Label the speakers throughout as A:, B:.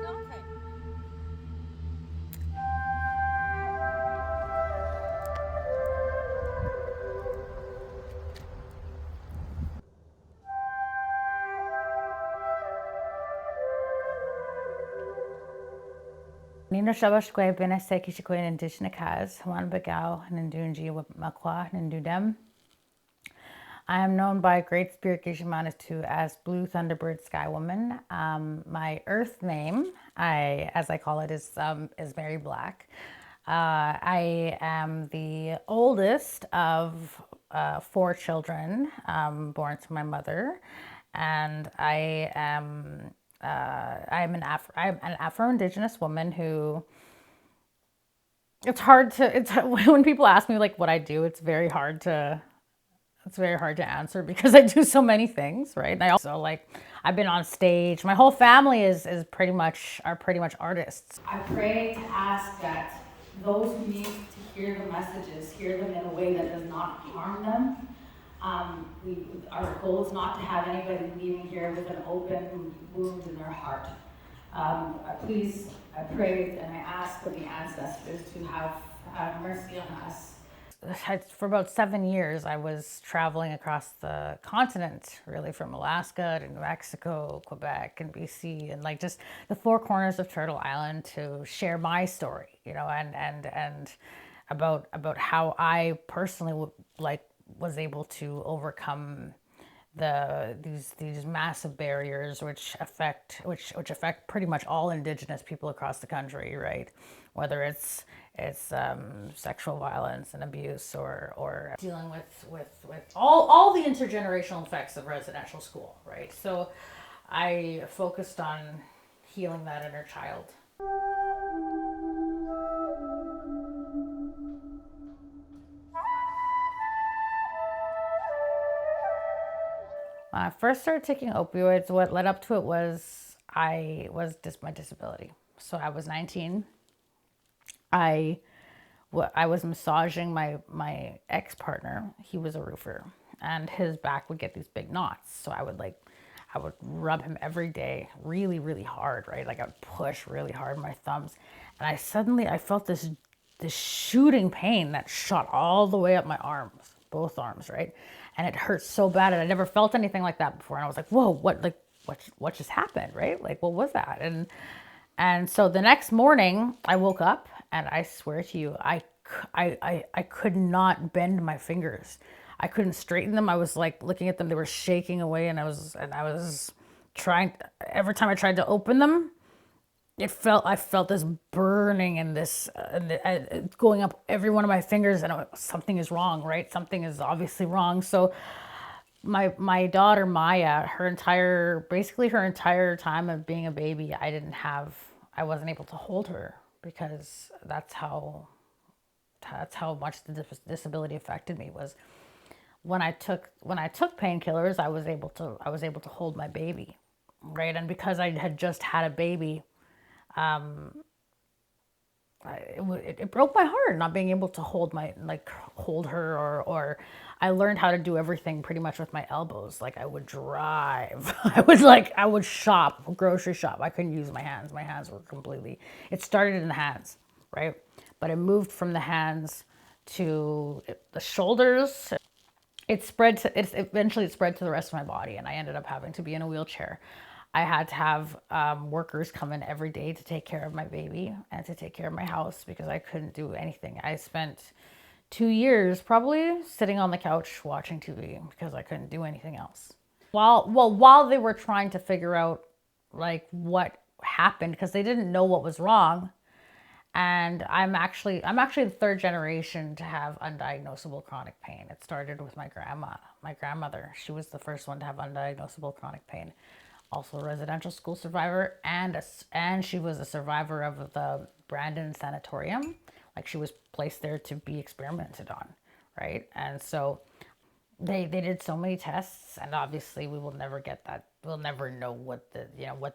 A: Okay.
B: Nino Shabashkwe Beneseki Shikwe Indigenous Kaz, Juan Bagao, Nindunji Makwa, Nindudem. I am known by Great Spirit Gishimanatu as Blue Thunderbird Sky Woman. My Earth name, as I call it, is Mary Black. I am the oldest of four children born to my mother, and I'm an Afro-Indigenous woman who it's when people ask me like what I do, it's very hard to answer because I do so many things, right? And I also like I've been on stage. My whole family is pretty much artists. I pray to ask that those who need to hear the messages hear them in a way that does not harm them. Our goal is not to have anybody leaving here with an open wound in their heart. Please, I pray and I ask for the ancestors to have mercy on us. For about 7 years, I was traveling across the continent, really from Alaska to New Mexico, Quebec, and BC, and like just the four corners of Turtle Island to share my story, and about how I personally was able to overcome these massive barriers which affect pretty much all Indigenous people across the country, right? Whether it's sexual violence and abuse or dealing with all the intergenerational effects of residential school, right? So I focused on healing that inner child. When I first started taking opioids, what led up to it was my disability. So I was 19. I I was massaging my ex partner. He was a roofer, and his back would get these big knots. So I would rub him every day, really really hard, right? Like I would push really hard with my thumbs, and I felt this shooting pain that shot all the way up my arms, both arms, right? And it hurt so bad, and I never felt anything like that before. And I was like, whoa, what just happened, right? Like, what was that? And so the next morning, I woke up and I swear to you, I could not bend my fingers. I couldn't straighten them. I was like looking at them; they were shaking away, and I was trying. Every time I tried to open them, I felt this burning and this going up every one of my fingers, and something is wrong, right? Something is obviously wrong. So my daughter Maya, her entire time of being a baby, I wasn't able to hold her because that's how much the disability affected me. Was when I took painkillers, I was able to hold my baby, right? And because I had just had a baby, it broke my heart not being able to hold her, or I learned how to do everything pretty much with my elbows. Like I would drive, I would shop, grocery shop. I couldn't use my hands. My hands were completely. It started in the hands, right? But it moved from the hands to the shoulders. It spread to the rest of my body, and I ended up having to be in a wheelchair. I had to have workers come in every day to take care of my baby and to take care of my house because I couldn't do anything. I spent 2 years probably sitting on the couch watching TV because I couldn't do anything else. While they were trying to figure out like what happened, because they didn't know what was wrong, and I'm actually the third generation to have undiagnosable chronic pain. It started with my grandmother. She was the first one to have undiagnosable chronic pain. Also a residential school survivor, and she was a survivor of the Brandon Sanatorium. Like she was placed there to be experimented on, right? And so they did so many tests, and obviously we will never get that. We'll never know what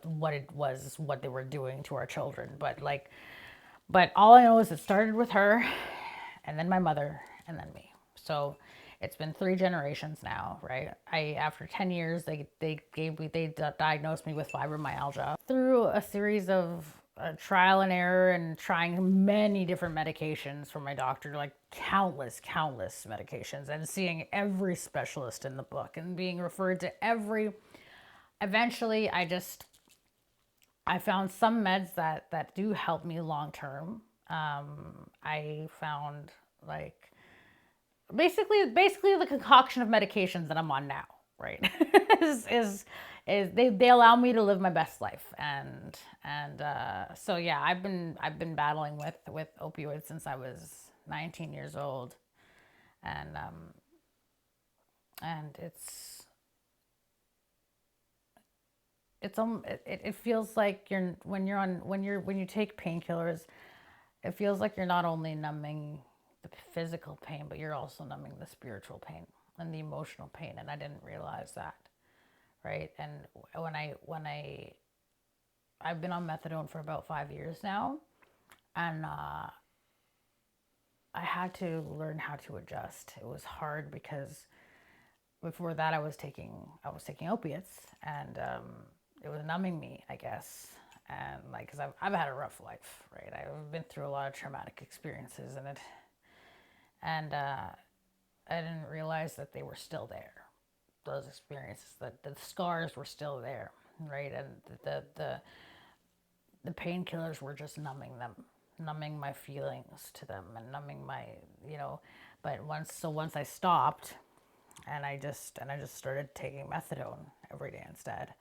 B: what it was, what they were doing to our children. But all I know is it started with her, and then my mother, and then me. So It's been 3 generations now, right? After 10 years, they diagnosed me with fibromyalgia through a series of trial and error and trying many different medications from my doctor, like countless medications, and seeing every specialist in the book and being referred to every. Eventually, I found some meds that do help me long term. I found like basically the concoction of medications that I'm on now, right? is they allow me to live my best life, and so yeah, I've been battling with opioids since I was 19 years old, and it feels like when you take painkillers, it feels like you're not only numbing the physical pain, but you're also numbing the spiritual pain and the emotional pain. And I didn't realize that, right? And I've been on methadone for about 5 years now, and I had to learn how to adjust. It was hard because before that I was taking opiates, and it was numbing me, I guess. And like, because I've had a rough life, right? I've been through a lot of traumatic experiences, and I didn't realize that they were still there. Those experiences, that the scars were still there, right? And the painkillers were just numbing them, numbing my feelings to them, and numbing my, you know. But once I stopped, and I just started taking methadone every day instead.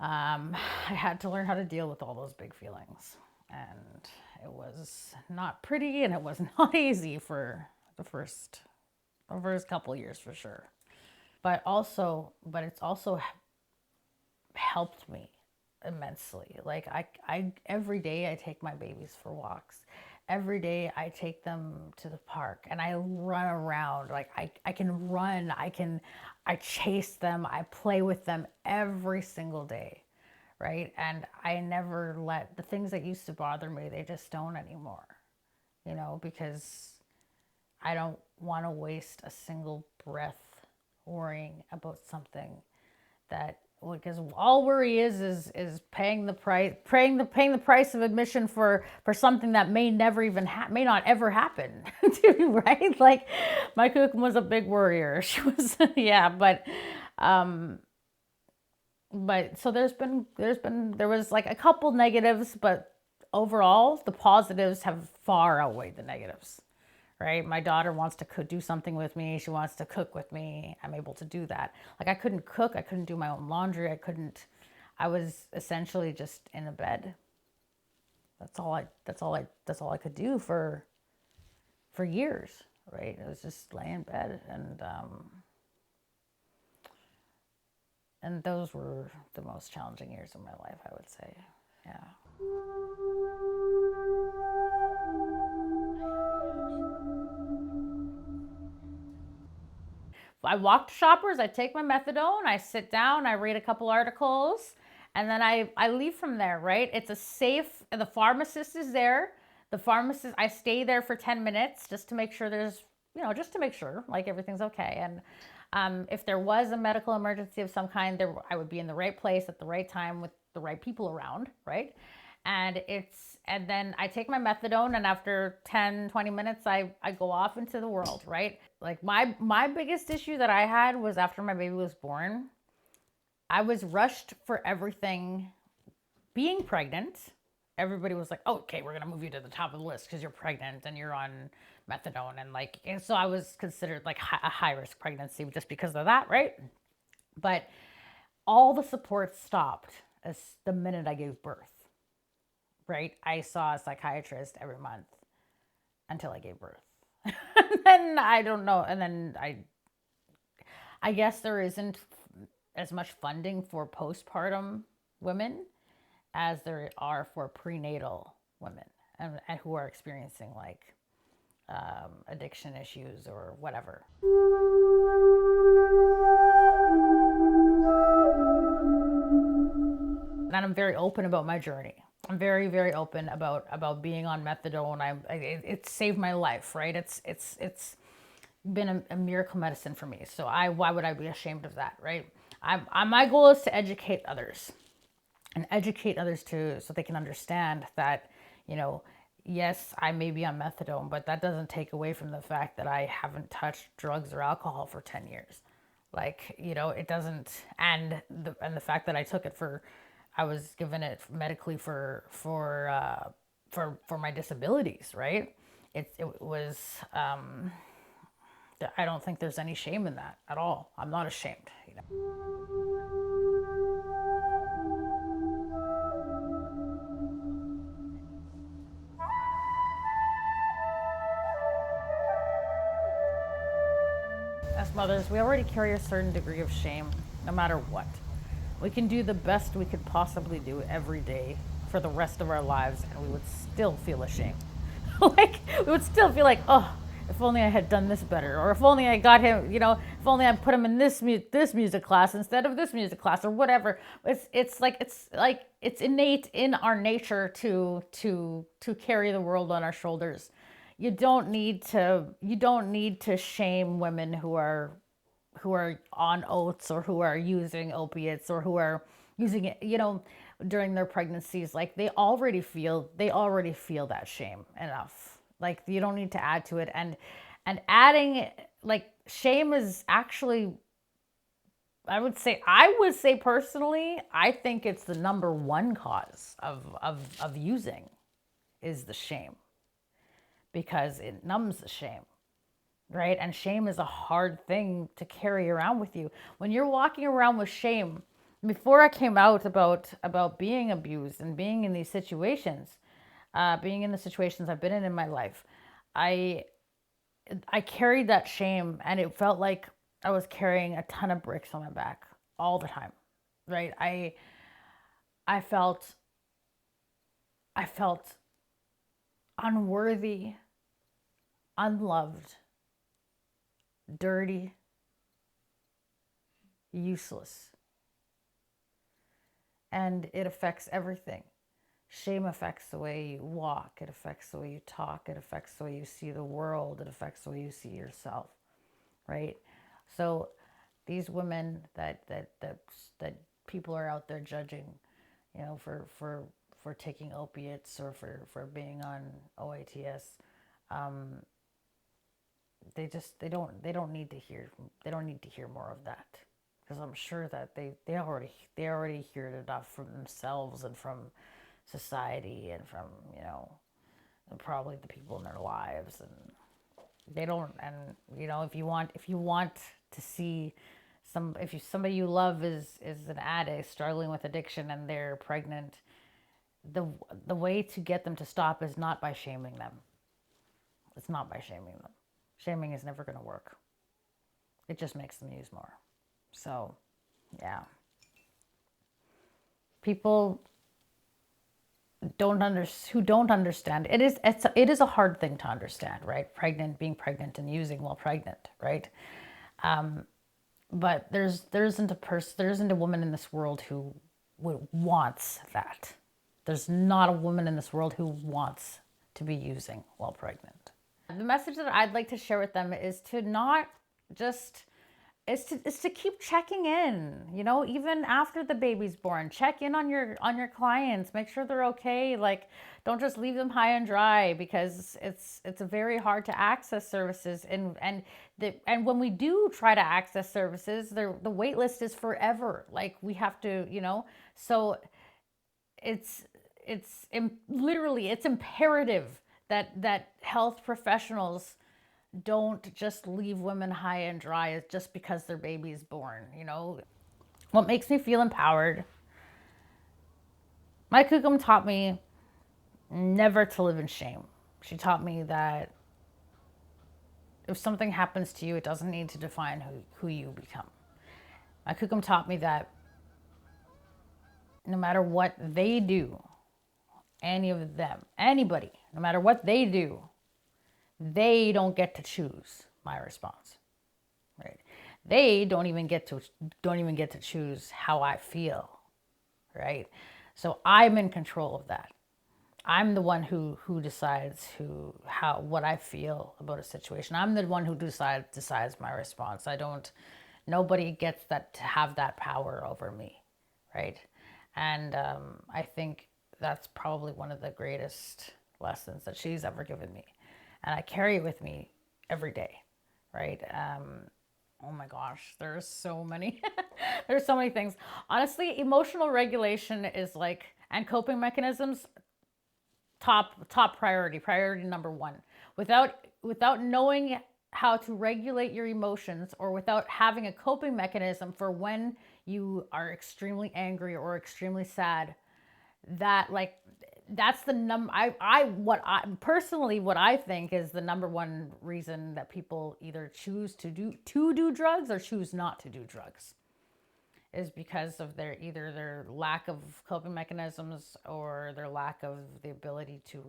B: I had to learn how to deal with all those big feelings, and it was not pretty, and it was not easy for the first couple years for sure. But it's also helped me immensely. Like I every day I take my babies for walks. Every day I take them to the park and I run around. Like I can run, I chase them, I play with them every single day. Right? And I never let the things that used to bother me, they just don't anymore. Because I don't want to waste a single breath worrying about something that, because all worry is paying the price, paying the price of admission for something that may not ever happen to you, right? Like my cook was a big worrier. She was yeah, but so there was like a couple negatives, but overall the positives have far outweighed the negatives, right? My daughter wants to do something with me. She wants to cook with me. I'm able to do that. Like I couldn't cook. I couldn't do my own laundry. I was essentially just in a bed. That's all I could do for years, right? I was just laying in bed, and those were the most challenging years of my life, I would say. Yeah. I walk to Shoppers, I take my methadone, I sit down, I read a couple articles, and then I leave from there, right? It's a safe, the pharmacist is there. I stay there for 10 minutes just to make sure just to make sure like everything's okay. And if there was a medical emergency of some kind, I would be in the right place at the right time with the right people around, right? And then I take my methadone, and after 10, 20 minutes, I go off into the world, right? Like my biggest issue that I had was after my baby was born, I was rushed for everything. Being pregnant, everybody was like, oh, okay, we're gonna move you to the top of the list because you're pregnant and you're on methadone, and so I was considered like a high risk pregnancy just because of that, right? But all the support stopped as the minute I gave birth, right? I saw a psychiatrist every month until I gave birth. And then I don't know, and then I guess there isn't as much funding for postpartum women as there are for prenatal women, and who are experiencing like addiction issues or whatever. And I'm very open about my journey. I'm very, very open about being on methadone. It saved my life, right? been a miracle medicine for me. So why would I be ashamed of that, right? My goal is to educate others and educate others too, so they can understand that, you know, yes, I may be on methadone, but that doesn't take away from the fact that I haven't touched drugs or alcohol for 10 years. Like, you know, it doesn't, and the fact that I took it for, I was given it medically for my disabilities, right? It was, I don't think there's any shame in that at all. I'm not ashamed, you know. As mothers, we already carry a certain degree of shame, no matter what. We can do the best we could possibly do every day for the rest of our lives, and we would still feel ashamed. Like, we would still feel like, oh, if only I had done this better, or if only I got him, you know, if only I put him in this music class instead of this music class, or whatever. It's innate in our nature to carry the world on our shoulders. You don't need to shame women who are on oats, or who are using opiates, or who are using it, you know, during their pregnancies. Like, they already feel that shame enough. Like, you don't need to add to it. And adding, like, shame is actually, I would say personally, I think it's the number one cause of using, is the shame, because it numbs the shame, right? And shame is a hard thing to carry around with you. When you're walking around with shame, before I came out about being abused and being in these situations, being in the situations I've been in my life, I I carried that shame, and it felt like I was carrying a ton of bricks on my back all the time, right? I felt I felt unworthy, unloved, dirty, useless. And it affects everything. Shame affects the way you walk, it affects the way you talk, it affects the way you see the world, it affects the way you see yourself, right? So these women that people are out there judging, you know, for taking opiates, or for being on OATS, they don't need to hear more of that, because I'm sure that they already hear it enough from themselves, and from society, and from, you know, probably the people in their lives. And they don't. And, you know, if you want to see somebody you love is an addict struggling with addiction, and they're pregnant, the the way to get them to stop is not by shaming them. It's not by shaming them. Shaming is never going to work. It just makes them use more. So, yeah. People don't understand. It is a hard thing to understand, right? Being pregnant and using while pregnant, right? But there isn't a woman in this world who wants that. There's not a woman in this world who wants to be using while pregnant. The message that I'd like to share with them is to not just is to keep checking in, you know, even after the baby's born. Check in on your clients, make sure they're okay. Like, don't just leave them high and dry, because it's very hard to access services. And when we do try to access services, the wait list is forever. Like, we have to, you know. So it's literally, it's imperative that health professionals don't just leave women high and dry just because their baby is born, you know. What makes me feel empowered, my kukum taught me never to live in shame. She taught me that if something happens to you, it doesn't need to define who you become. My kukum taught me that no matter what they do, any of them, anybody, no matter what they do, they don't get to choose my response, right? They don't even get to choose how I feel, right? So I'm in control of that. I'm the one who decides what I feel about a situation. I'm the one who decides my response. I don't. Nobody gets that to have that power over me, right? And I think that's probably one of the greatest lessons that she's ever given me, and I carry it with me every day, right? Oh my gosh, there's so many, there's so many things. Honestly, emotional regulation is like, and coping mechanisms, top priority number one. Without knowing how to regulate your emotions, or without having a coping mechanism for when you are extremely angry or extremely sad, that like that's the what I think is the number one reason that people either choose to do drugs or choose not to do drugs, is because of either their lack of coping mechanisms or their lack of the ability to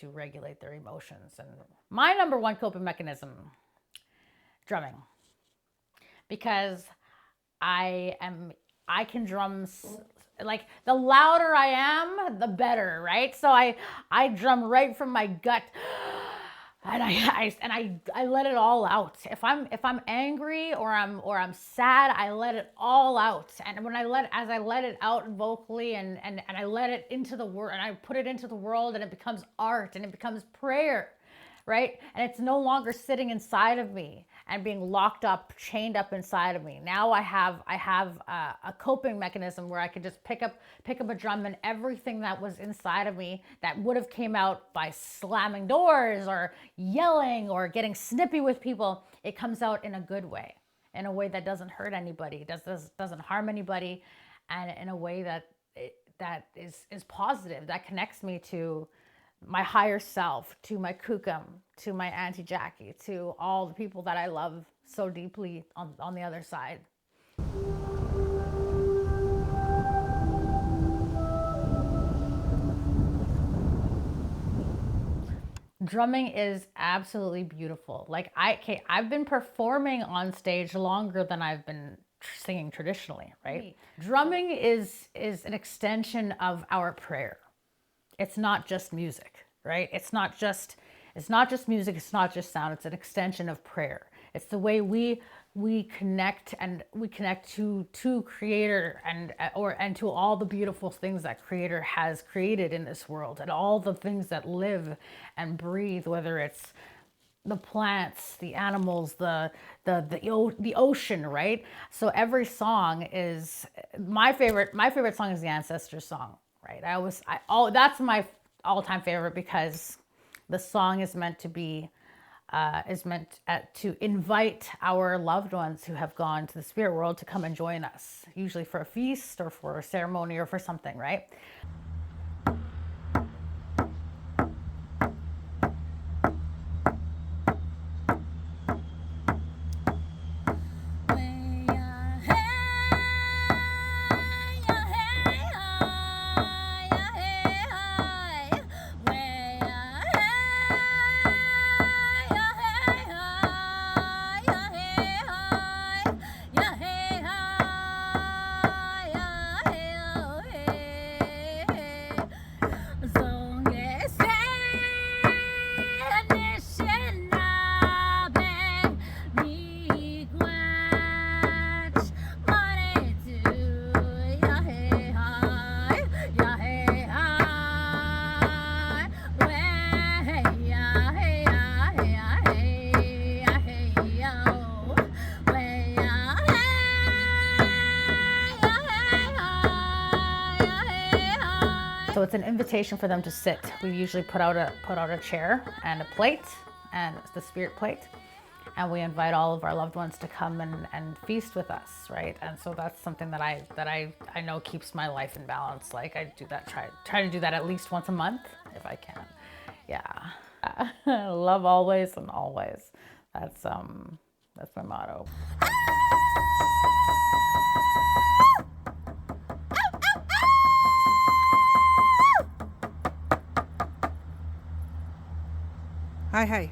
B: regulate their emotions. And my number one coping mechanism, drumming, because I can drum, like the louder I am, the better, right? So I drum right from my gut, and I let it all out. If I'm angry or I'm sad, I let it all out. And when I let it out vocally, and I let it into the world, and I put it into the world, and it becomes art, and it becomes prayer, right? And it's no longer sitting inside of me and being locked up, chained up inside of me. Now I have a coping mechanism where I could just pick up a drum, and everything that was inside of me that would have came out by slamming doors or yelling or getting snippy with people, it comes out in a good way, in a way that doesn't hurt anybody, doesn't harm anybody, and in a way that is positive, that connects me to my higher self, to my kukum, to my Auntie Jackie, to all the people that I love so deeply on the other side. Drumming is absolutely beautiful. Like I've been performing on stage longer than I've been singing traditionally, right? Drumming is an extension of our prayer. It's not just music, right? It's not just music, it's not just sound, it's an extension of prayer. It's the way we connect, and we connect to creator, and to all the beautiful things that creator has created in this world, and all the things that live and breathe, whether it's the plants, the animals, the ocean, right? So every song is my favorite. My favorite song is the Ancestor song, right? That's my all-time favorite, because the song is meant to be to invite our loved ones who have gone to the spirit world to come and join us, usually for a feast or for a ceremony or for something, right? So it's an invitation for them to sit. We usually put out a chair and a plate, and it's the spirit plate, and we invite all of our loved ones to come and feast with us, right? And so that's something that I know keeps my life in balance. Like I do that, try to do that at least once a month if I can. Yeah, love always and always. That's my motto.
A: Hi.